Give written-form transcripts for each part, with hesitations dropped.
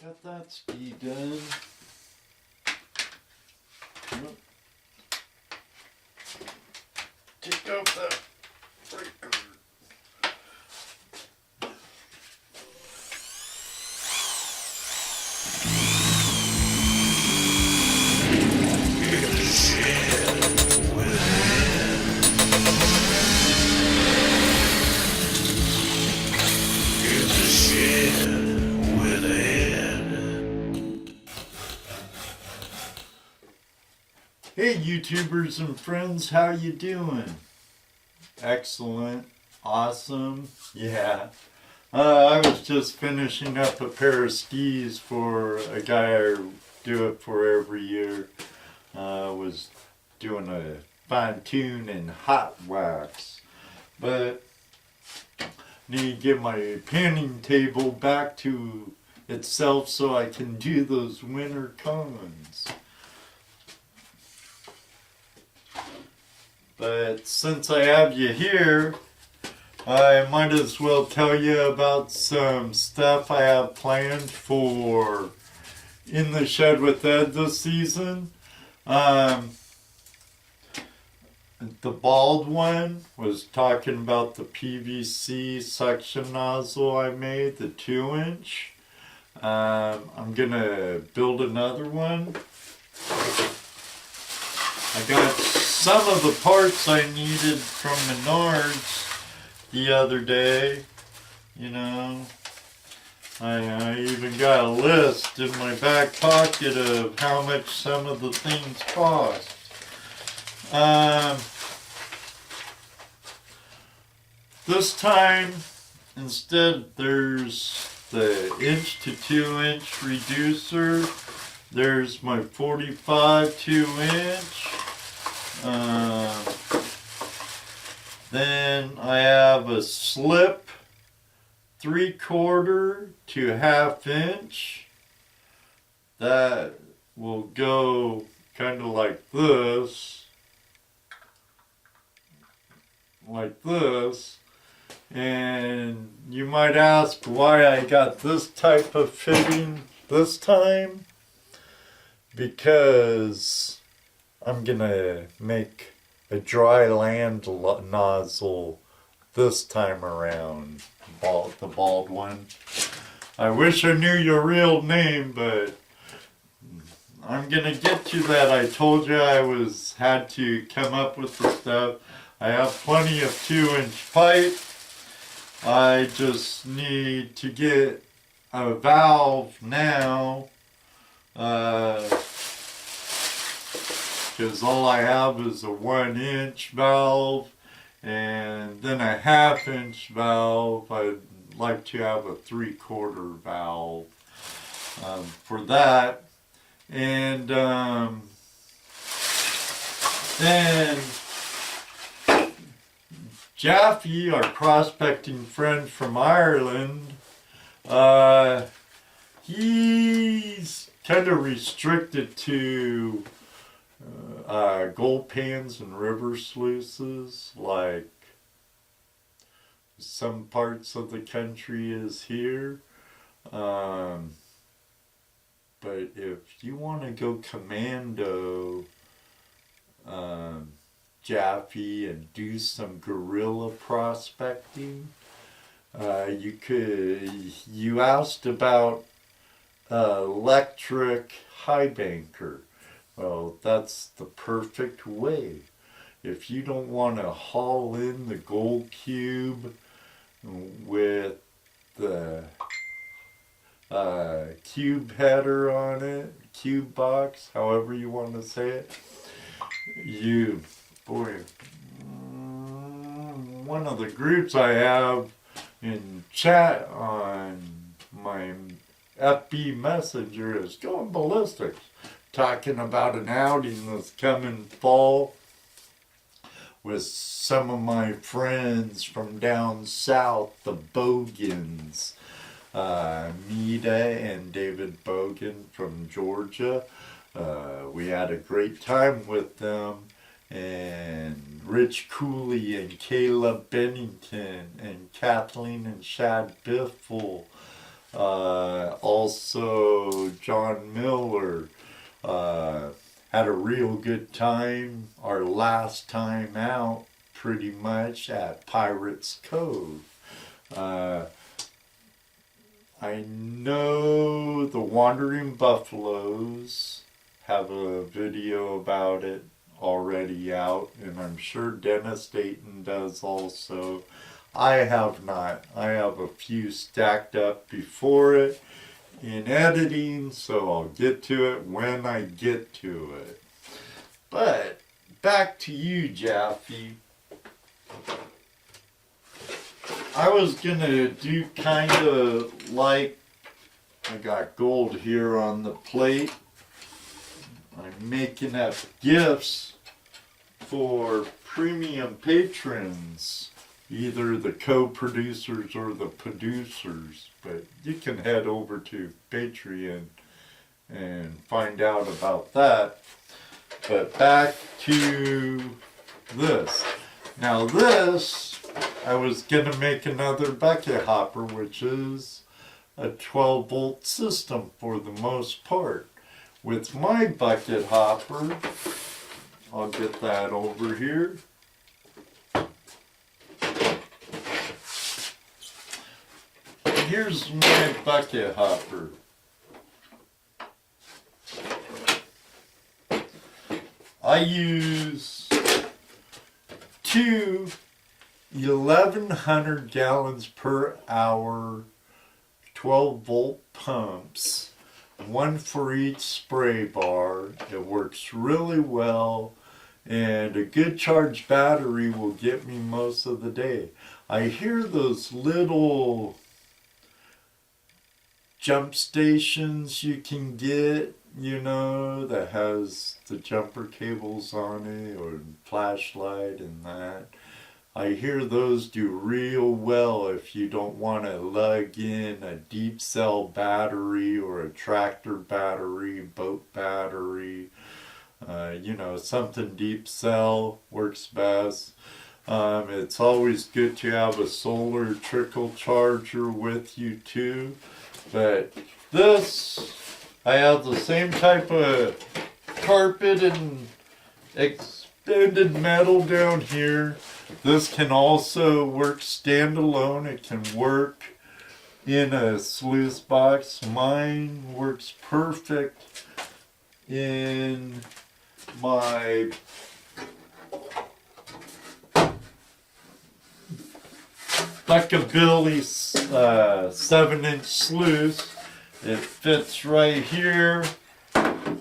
Got that ski done. Take off that breaker. Hey YouTubers and friends, how you doing? Excellent, awesome, yeah. I was just finishing up a pair of skis for a guy I do it for every year. I was doing a fine tune and hot wax, but need to get my panning table back to itself so I can do those winter cones. But since I have you here, I might as well tell you about some stuff I have planned for In the Shed with Ed this season. The bald one was talking about the PVC suction nozzle I made, the 2-inch. I'm gonna build another one. I got some of the parts I needed from Menards the other day, you know. I even got a list in my back pocket of how much some of the things cost. This time, instead, there's the 1 to 2 inch reducer. There's my 45 2-inch. Then I have a slip 3/4 to 1/2 inch that will go kind of like this, and you might ask why I got this type of fitting this time. Because I'm gonna make a dry land nozzle this time around, the bald one. I wish I knew your real name, but I'm gonna get to that. I told you I had to come up with the stuff. I have plenty of 2-inch pipe. I just need to get a valve now. Because all I have is a 1-inch valve and then a 1/2 inch valve. I'd like to have a 3/4 valve for that. And then Jaffy, our prospecting friend from Ireland, he's kind of restricted to gold pans and river sluices, like some parts of the country is here. But if you want to go commando Jaffy and do some guerrilla prospecting, you asked about electric highbanker. Well, that's the perfect way. If you don't want to haul in the gold cube with the cube header on it, cube box, however you want to say it, one of the groups I have in chat on my FB Messenger is going ballistic, talking about an outing that's coming fall with some of my friends from down south, the Bogans, Mida and David Bogan from Georgia. We had a great time with them, and Rich Cooley and Caleb Bennington and Kathleen and Shad Biffle. Also, John Miller had a real good time our last time out, pretty much, at Pirates Cove. I know the Wandering Buffaloes have a video about it already out, and I'm sure Dennis Dayton does also. I have not. I have a few stacked up before it in editing, so I'll get to it when I get to it. But back to you, Jaffy. I was gonna do kind of like, I got gold here on the plate. I'm making up gifts for premium patrons, either the co-producers or the producers, but you can head over to Patreon and find out about that. But back to this. Now this, I was gonna make another bucket hopper, which is a 12 volt system for the most part. With my bucket hopper, I'll get that over here. Here's my bucket hopper. I use two 1,100 gallons per hour 12 volt pumps, one for each spray bar. It works really well, and a good charged battery will get me most of the day. I hear those little jump stations you can get, you know, that has the jumper cables on it or flashlight and that. I hear those do real well if you don't want to lug in a deep cell battery or a tractor battery, boat battery. You know, something deep cell works best. It's always good to have a solar trickle charger with you too. But this, I have the same type of carpet and extended metal down here. This can also work standalone. It can work in a sluice box. Mine works perfect in my Buckabilly 7-inch sluice. It fits right here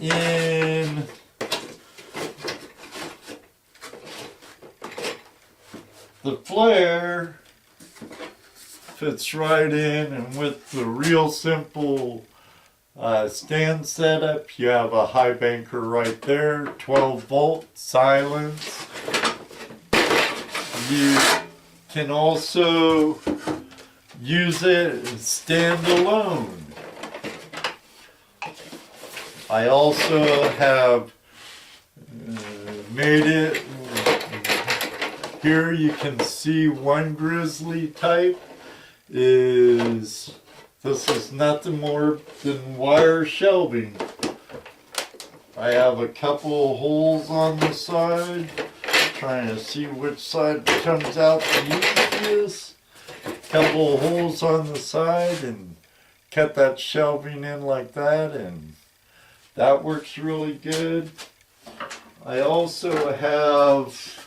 in the flare, fits right in, and with the real simple stand setup, you have a highbanker right there, 12 volt, silence. You can also use it standalone. I also have made it, here you can see one grizzly type this is nothing more than wire shelving. I have a couple of holes on the side, trying to see which side comes out the easiest. Couple of holes on the side and cut that shelving in like that, and that works really good. I also have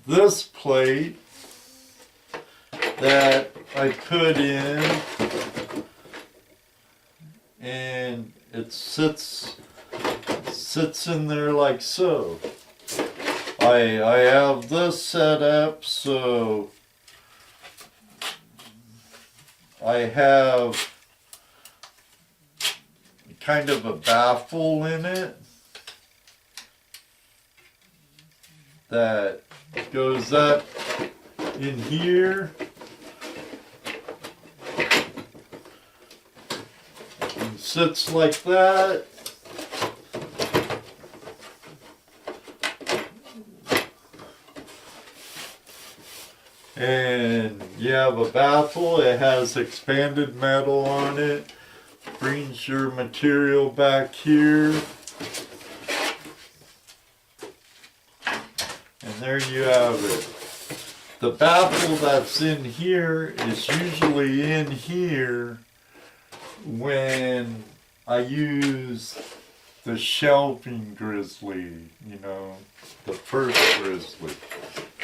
this plate that I put in, and it sits in there like so. I have this set up so I have kind of a baffle in it that goes up in here and sits like that. And yeah, have a baffle. It has expanded metal on it. Brings your material back here. And there you have it. The baffle that's in here is usually in here when I use the shelving grizzly, you know, the first grizzly.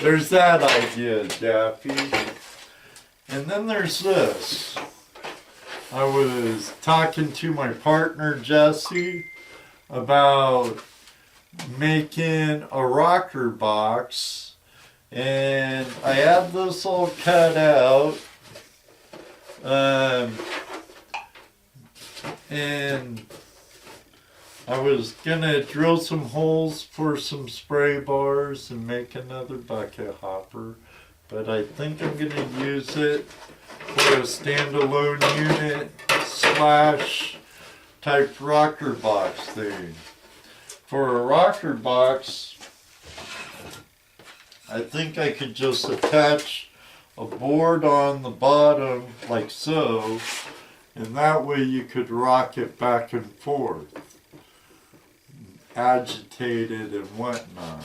There's that idea, Jaffy. And then there's this. I was talking to my partner, Jesse, about making a rocker box. And I had this all cut out. And I was gonna drill some holes for some spray bars and make another bucket hopper, but I think I'm gonna use it for a standalone unit / type rocker box thing. For a rocker box, I think I could just attach a board on the bottom like so, and that way you could rock it back and forth, agitate it and whatnot.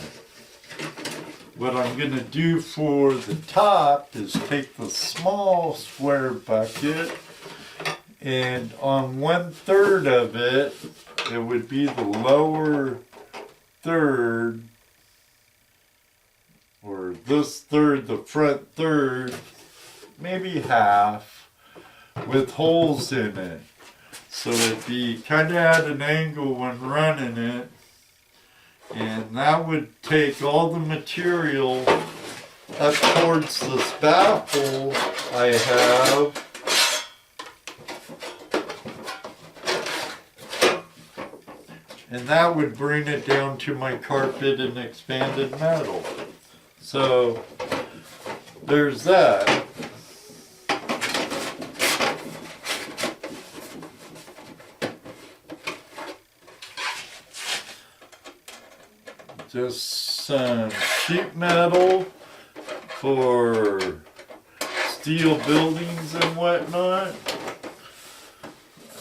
What I'm going to do for the top is take the small square bucket, and on 1/3 of it, it would be the lower third, or this third, the front third, maybe half, with holes in it. So it'd be kind of at an angle when running it. And that would take all the material up towards this baffle I have. And that would bring it down to my carpet and expanded metal. So there's that. Just some sheet metal for steel buildings and whatnot.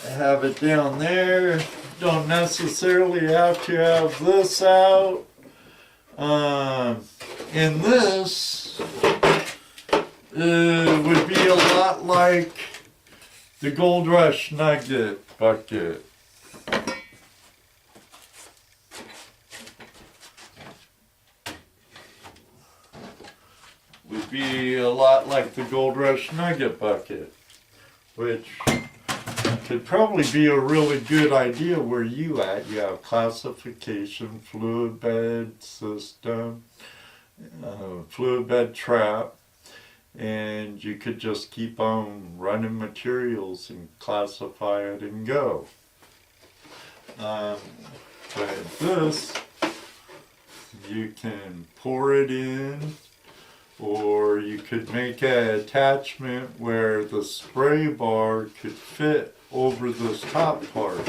I have it down there. Don't necessarily have to have this out. And this would be a lot like the Gold Rush Nugget bucket. Would be a lot like the Gold Rush Nugget bucket, which could probably be a really good idea where you at. You have classification, fluid bed system, fluid bed trap, and you could just keep on running materials and classify it and go. But this, you can pour it in, or you could make an attachment where the spray bar could fit over this top part.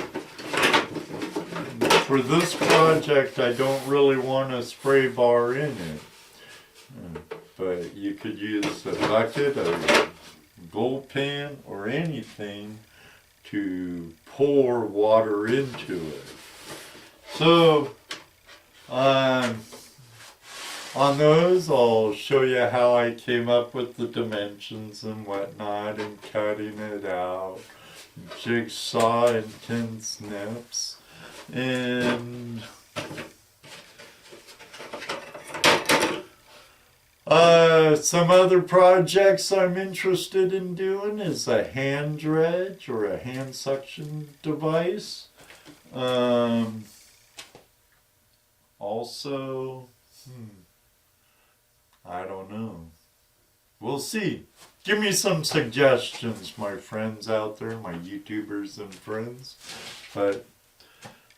For this project, I don't really want a spray bar in it. But you could use a bucket, a gold pan, or anything to pour water into it. So, on those, I'll show you how I came up with the dimensions and whatnot, and cutting it out, jigsaw and tin snips, and some other projects I'm interested in doing is a hand dredge or a hand suction device. Also, I don't know. We'll see. Give me some suggestions, my friends out there, my YouTubers and friends. But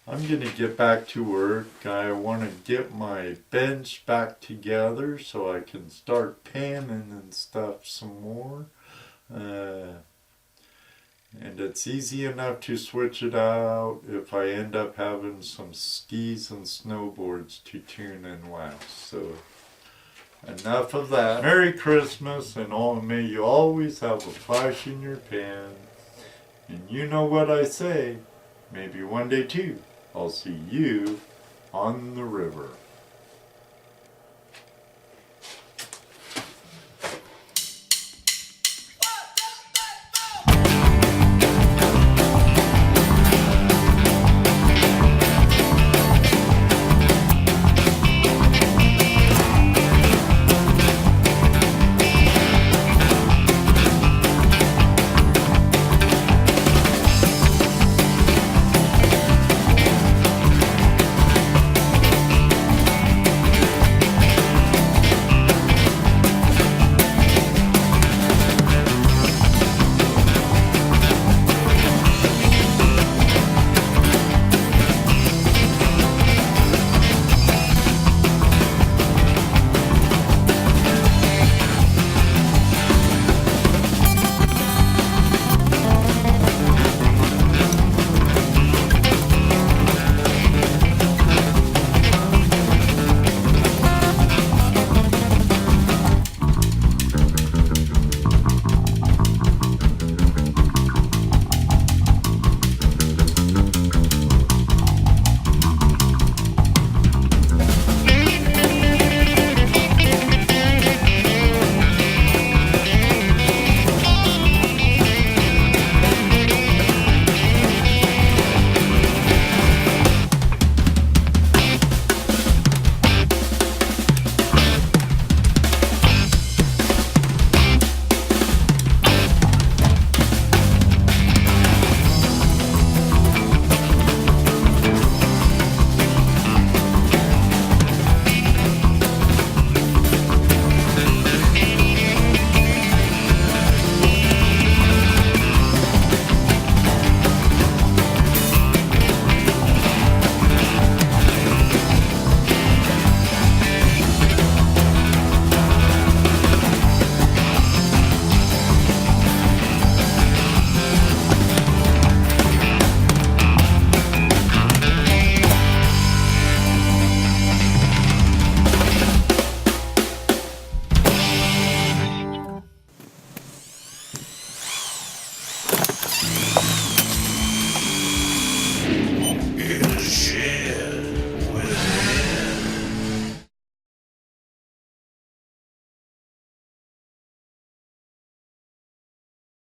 I'm going to get back to work. I want to get my bench back together so I can start panning and stuff some more. And it's easy enough to switch it out if I end up having some skis and snowboards to tune and wax. So enough of that. Merry Christmas, and may you always have a flash in your pan. And you know what I say, maybe one day too, I'll see you on the river.